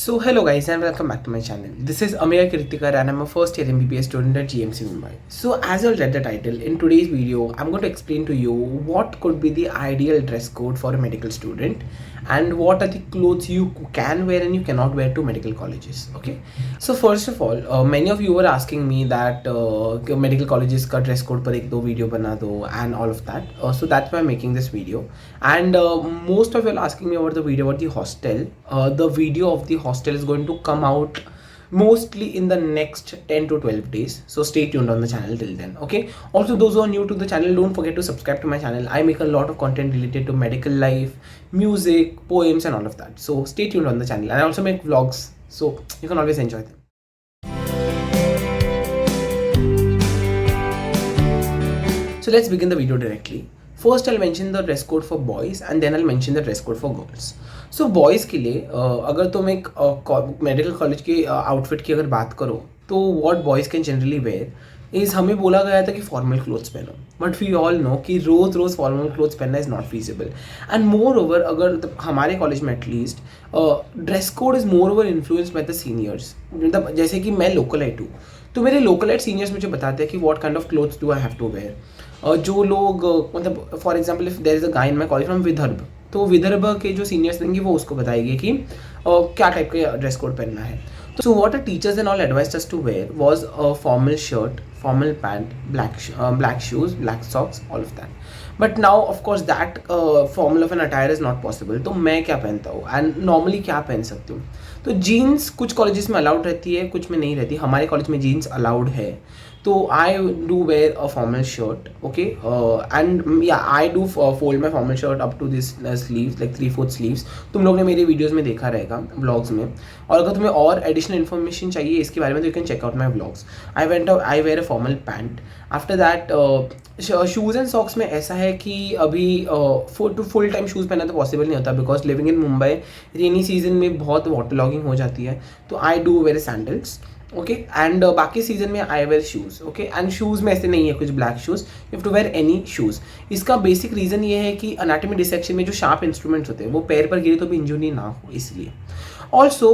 So hello guys and welcome back to my channel. This is Amir Kirtikar and I'm a first year MBBS student at GMC Mumbai. So as you'll read the title, in today's video I'm going to explain to you what could be the ideal dress code for a medical student and what are the clothes you can wear and you cannot wear to medical colleges. Okay. So first of all, many of you were asking me that medical colleges ka dress code par ek do video bana do and all of that. So that's why I'm making this video. And most of you are asking me about the video about the hostel. The video of the hostel is going to come out mostly in the next 10 to 12 days, so stay tuned on the channel till then. Okay, also those who are new to the channel, don't forget to subscribe to my channel. I make a lot of content related to medical life, music, poems and all of that, so stay tuned on the channel. And I also make vlogs, so you can always enjoy them. So let's begin the video directly. First I'll mention the dress code for boys and then I'll mention the dress code for girls. So boys के लिए अगर तुम एक medical college के outfit की अगर बात करो तो what boys can generally wear is, हमें बोला गया था कि फॉर्मल क्लोथ्स पहनो, बट वी ऑल नो कि रोज़ रोज़ फॉर्मल क्लोथ्स पहनना is not feasible. And moreover अगर हमारे कॉलेज में at least dress code is moreover influenced by the seniors. मतलब जैसे कि मैं लोकलाइट हूँ तो मेरे लोकलाइट सीनियर्स मुझे बताते हैं कि what kind of clothes do I have to wear. जो लोग मतलब for example if there is a guy in my college from Vidarbha, तो विदर्भ के जो सीनियर्स रहेंगे वो उसको बताएंगे कि क्या टाइप का ड्रेस कोड पहनना है. So what our teachers and all advised us to wear was a formal shirt, formal pant, black shoes, black socks, all of that. But now of course that formal of an attire is not possible. तो मैं क्या पहनता हूँ and normally क्या पहन सकती हूँ? तो जीन्स कुछ कॉलेजेस में अलाउड रहती है, कुछ में नहीं रहती. हमारे कॉलेज में जीन्स अलाउड है, तो I do wear a formal shirt. Okay, and yeah I do fold my formal shirt up to this sleeves, like 3/4 sleeves. तुम लोग ने मेरे वीडियोस में देखा रहेगा व्लॉग्स में. और अगर तुम्हें और एडिशनल इन्फॉर्मेशन चाहिए इसके बारे में तो you can check out my vlogs. I wear a formal pant. After that shoes and socks में ऐसा है कि अभी फुल टाइम शूज़ पहनना तो पॉसिबल नहीं होता because living in Mumbai rainy season में बहुत वाटर लॉगिंग हो जाती है. तो I do wear sandals. Okay, and बाकी सीजन में I wear shoes. Okay, and shoes में ऐसे नहीं है कुछ black shoes, you have to wear any shoes. इसका बेसिक रीज़न ये है कि अनाटमी डिसेक्शन में जो शार्प इंस्ट्रूमेंट्स होते हैं वो पैर पर गिरे तो भी इंजरी ना हो, इसलिए. Also,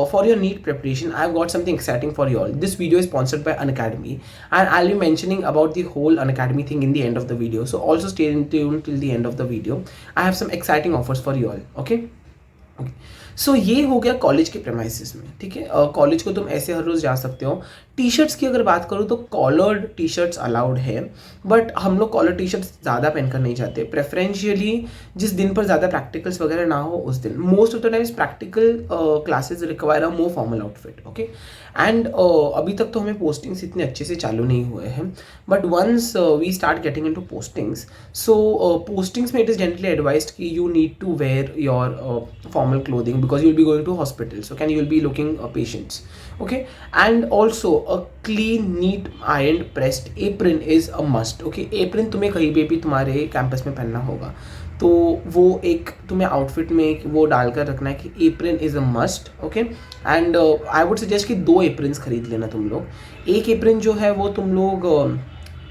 for your NEET preparation, I've got something exciting for you all. This video is sponsored by Unacademy, and I'll be mentioning about the whole Unacademy thing in the end of the video. So also stay tuned till the end of the video. I have some exciting offers for you all. Okay. सो ये हो गया college के premises में. ठीक है, college को तुम ऐसे हर रोज़ जा सकते हो. टी शर्ट्स की अगर बात करूँ तो कॉलर्ड टी शर्ट्स अलाउड है, बट हम लोग कॉलर टी शर्ट्स ज़्यादा पहनकर नहीं जाते. प्रेफरेंशियली जिस दिन पर ज़्यादा प्रैक्टिकल्स वगैरह ना हो उस दिन. Most of the times practical classes require a more formal outfit. Okay, and अभी तक तो हमें पोस्टिंग्स इतने अच्छे से चालू नहीं हुए हैं, but once we start getting into postings, so postings में इट इज़ जनरली एडवाइज्ड कि you need to wear your formal clothing because you'll be going to hospitals, okay, and you'll be looking patients. Okay, and also a clean, neat, ironed, pressed apron is a must. Okay, apron तुम्हें कहीं पे भी तुम्हारे campus में पहनना होगा, तो वो एक तुम्हें आउटफिट में वो डालकर रखना है कि apron is a must. Okay, and I would suggest कि 2 एप्रन्स खरीद लेना तुम लोग. एक एप्रन जो है वो तुम लोग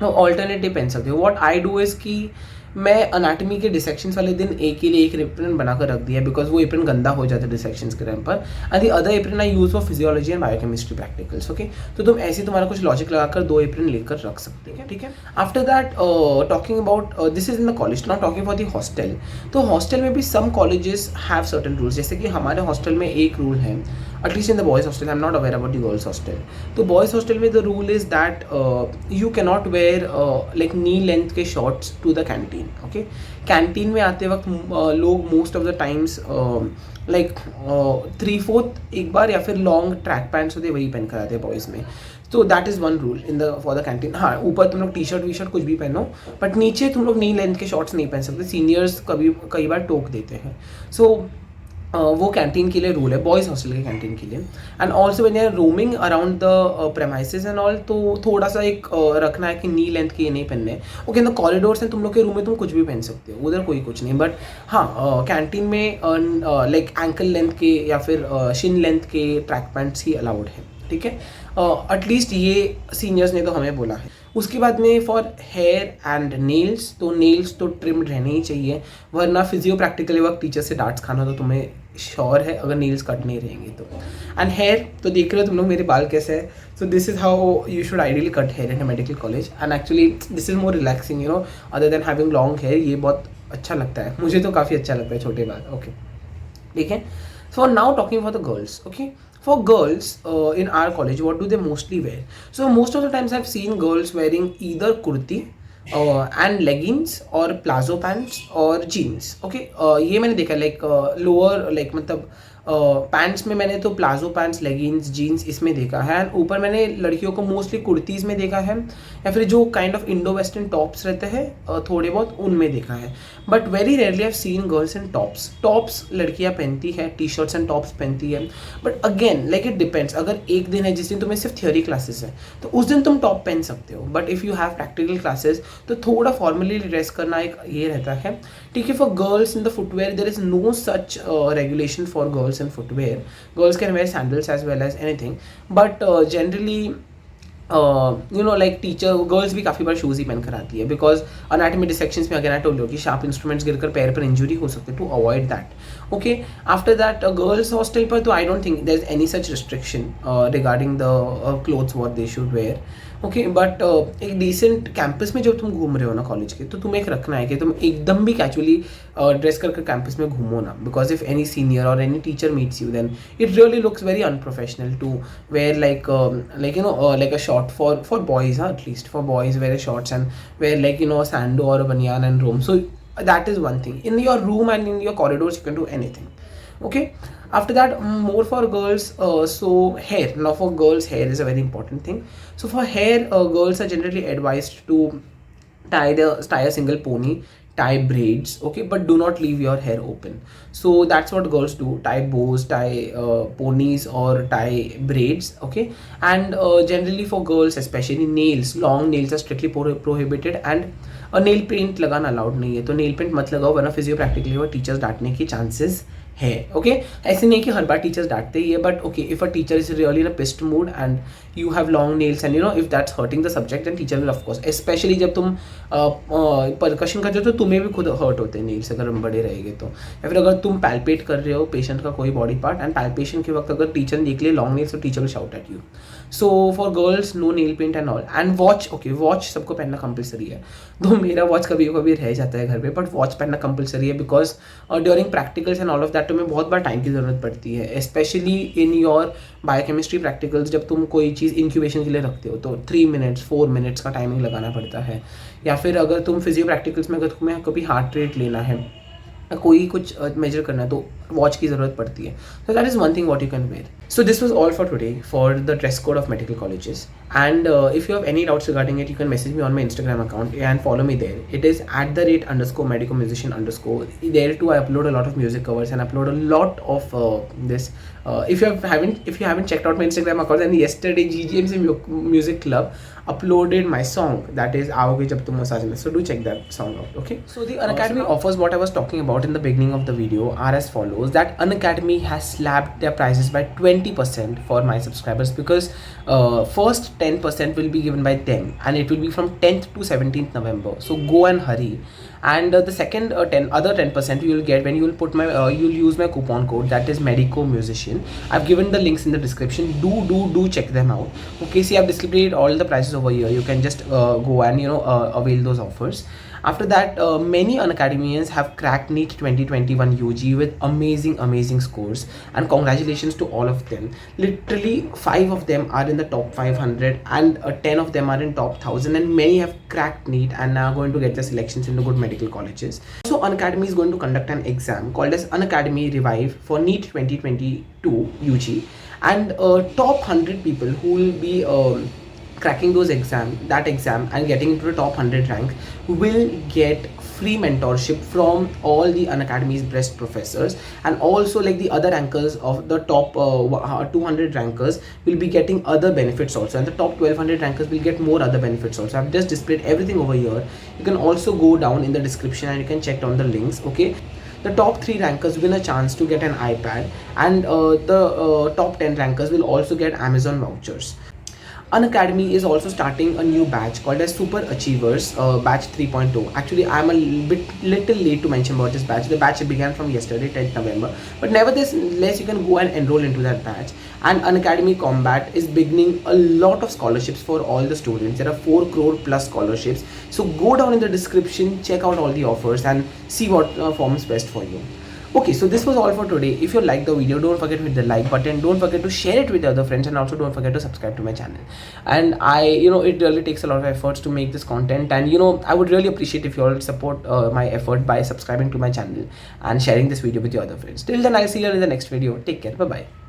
ऑल्टरनेटिव पहन सकते हो. व्हाट आई डू इज़ कि मैं अनाटमी के डिसेक्शंस वाले दिन एक के लिए एक एप्रन बनाकर रख दिया बिकॉज वो एप्रन गंदा हो जाता है डिसेक्शंस के टाइम पर. And the other apron I use for physiology and biochemistry practicals. Okay, तो तुम ऐसे तुम्हारा कुछ लॉजिक लगाकर 2 एप्रन लेकर रख सकते हैं. ठीक है, after that talking about this is in the college, not talking for the hostel. तो हॉस्टल में भी some colleges have certain rules. जैसे कि हमारे हॉस्टल में एक रूल है, at least in the boys hostel, I am not aware about the girls hostel. तो बॉयज़ हॉस्टल में the rule is that you cannot wear like knee length के shorts to the canteen. Okay, canteen में आते वक्त लोग most of the times like 3/4 एक बार या फिर लॉन्ग ट्रैक पैंट्स होते वही पहन कर आते हैं बॉयज़ में. तो that is one rule in the for the canteen. हाँ, ऊपर तुम लोग टी शर्ट वी शर्ट कुछ भी पहनो, बट नीचे तुम लोग नी लेंथ के शॉर्ट्स नहीं पहन सकते. सीनियर्स कई बार टोक देते हैं. सो वो कैंटीन के लिए रूल है, बॉयज़ हॉस्टल के कैंटीन के लिए. And also when you are roaming around the premises and all, तो थोड़ा सा एक रखना है कि नी लेंथ के ये नहीं पहनने. ओके, इन द कॉरिडोर्स हैं तुम लोग के रूम में तुम कुछ भी पहन सकते हो, उधर कोई कुछ नहीं. बट हाँ, कैंटीन में लाइक एंकल लेंथ के या फिर शिन लेंथ के ट्रैक पैंट्स ही अलाउड है. ठीक है, एटलीस्ट ये सीनियर्स ने तो हमें बोला है. उसके बाद में फॉर हेयर एंड नेल्स, तो नेल्स तो ट्रिम्ड रहने ही चाहिए, वरना फिजियो प्रैक्टिकल वक्त टीचर से डांट्स खाना तो तुम्हें श्योर है अगर नील्स कट नहीं रहेंगे तो। एंड हेयर तो देख रहे हो तुम लोग मेरे बाल कैसे है, so this is how you should ideally cut hair in a medical college. And actually this is more relaxing you know other than having long hair. ये बहुत अच्छा लगता है, मुझे तो काफ़ी अच्छा लगता है छोटे बाल। ओके ठीक है। So now talking for the girls, okay. For girls in our college, what do they mostly wear? So most of the times I've seen girls wearing either kurti and leggings or plazo pants or jeans, okay. ये मैंने देखा like lower like मतलब pants में मैंने तो palazzo pants, leggings, jeans इसमें देखा है। एंड ऊपर मैंने लड़कियों को मोस्टली कुर्तीज़ में देखा है, या फिर जो kind of Indo western tops रहते हैं थोड़े बहुत उनमें देखा है। But very rarely I have seen girls in tops. Tops लड़कियां पहनती है, टी शर्ट्स एंड टॉप्स पहनती है, but again like it depends. अगर एक दिन है जिस दिन तुम्हें सिर्फ थियोरी क्लासेस है तो उस दिन तुम टॉप पहन सकते हो, but if you have practical classes तो थोड़ा फॉर्मली ड्रेस करना एक ये रहता है, ठीक है। For girls in the footwear there is no such regulation for girls in footwear. Girls can wear sandals as well as anything, but generally you know like teacher girls भी काफ़ी बार shoes ही पहन कर आती है, बिकॉज अनाटमी डिसेक्शंस में again I told you कि sharp instruments गिरकर पैर पर इंजुरी हो सकती है, to avoid that. Okay after that girls hostel पर तो I don't think there is any such restriction regarding the clothes what they should wear, okay. But एक डिसेंट कैंपस में जब तुम घूम रहे हो ना कॉलेज के, तो तुम्हें एक रखना है कि तुम एकदम भी कैजुअली ड्रेस करके कैंपस में घूमो ना, बिकॉज इफ एनी सीनियर और any teacher meets you then it really looks very unprofessional to wear like you know like a short for boys, at least for boys wear shorts and wear like you know sando or a banyan and roam. So that is one thing. In your room and in your corridors you can do anything, okay. After that more for girls, so hair. Now for girls hair is a very important thing. So for hair girls are generally advised to tie a single pony, tie braids, okay, but do not leave your hair open. So that's what girls do, tie bows, tie ponies or tie braids, okay. And generally for girls especially nails, long nails are strictly prohibited, and nail paint लगाना allowed नहीं है, तो nail paint मत लगाओ वरना physio practically वो teachers डांटने के चांसेस है, ओके। ऐसे नहीं कि हर बार टीचर्स डांटते ही है, but okay if a teacher is really in a pissed mood and you have long nails and you know if that's hurting the subject then teacher will of course, specially जब तुम percussion करते हो तो तुम्हें भी खुद hurt होते हैं नेल्स अगर बड़े रहेंगे तो, या फिर अगर तुम पैल्पेट कर रहे हो पेशेंट का कोई बॉडी पार्ट एंड पैल्पेशन के वक्त अगर टीचर देख ले लॉन्ग नेल्स तो teacher will shout at you. So for girls no nail paint and all. And watch, okay watch सबको पहनना कंपलसरी है, तो मेरा वॉच कभी कभी रह जाता है घर पे, बट वॉच पहनना कंपलसरी है because during practicals and all of that तुम्हें बहुत बार टाइम की ज़रूरत पड़ती है, specially in your biochemistry practicals. जब तुम कोई चीज़ इंक्यूबेशन के लिए रखते हो तो 3 मिनट्स 4 मिनट्स का टाइमिंग लगाना पड़ता है, या फिर अगर तुम फिजियो प्रैक्टिकल्स में अगर तुम्हें कभी हार्ट रेट लेना है, कोई कुछ मेजर करना है तो वॉच की ज़रूरत पड़ती है। So that is one thing what you can wear. So this was all for today for the dress code of medical colleges. And if you have any doubts regarding it, you can message me on my Instagram account and follow me there. It is @_medicomusician_. There too I upload a lot of music covers and upload a lot of this. If you haven't checked out my Instagram account, then yesterday GGMC Music Club uploaded my song that is Aaoge Jab Tum Massage Mein. So do check that song out. Okay. So the Unacademy offers what I was talking about in the beginning of the video are as follows. That Unacademy has slapped their prices by 20% for my subscribers, because first 10% will be given by them and it will be from 10th to 17th November. So go and hurry. And the second 10% you will get when you will put my you'll use my coupon code, that is Medico Musician. I've given the links in the description. Do check them out. Okay, see I've displayed all the prices over here. You can just go and you know avail those offers. After that, many Unacademians have cracked NEET 2021 UG with amazing scores, and congratulations to all of them. Literally 5 of them are in the top 500 and 10 of them are in top 1000, and many have cracked NEET and are going to get their selections into good medical colleges. So Unacademy is going to conduct an exam called as Unacademy Revive for NEET 2022 UG, and top 100 people who will be cracking that exam and getting into the top 100 rank will get free mentorship from all the Unacademy's best professors, and also like the other rankers of the top 200 rankers will be getting other benefits also, and the top 1200 rankers will get more other benefits also. I've just displayed everything over here. You can also go down in the description and you can check down the links, okay. The top 3 rankers win a chance to get an iPad, and the top 10 rankers will also get Amazon vouchers. Unacademy is also starting a new batch called as Super Achievers, batch 3.0. Actually, I'm a little late to mention about this batch. The batch began from yesterday, 10th November, but nevertheless, you can go and enroll into that batch. And Unacademy Combat is beginning a lot of scholarships for all the students. There are 4 crore plus scholarships. So go down in the description, check out all the offers, and see what forms best for you. Okay, so this was all for today. If you liked the video, don't forget to hit the like button, don't forget to share it with the other friends, and also don't forget to subscribe to my channel. And it really takes a lot of efforts to make this content, and I would really appreciate if you all support my effort by subscribing to my channel and sharing this video with your other friends. Till then, I'll see you in the next video. Take care. Bye bye.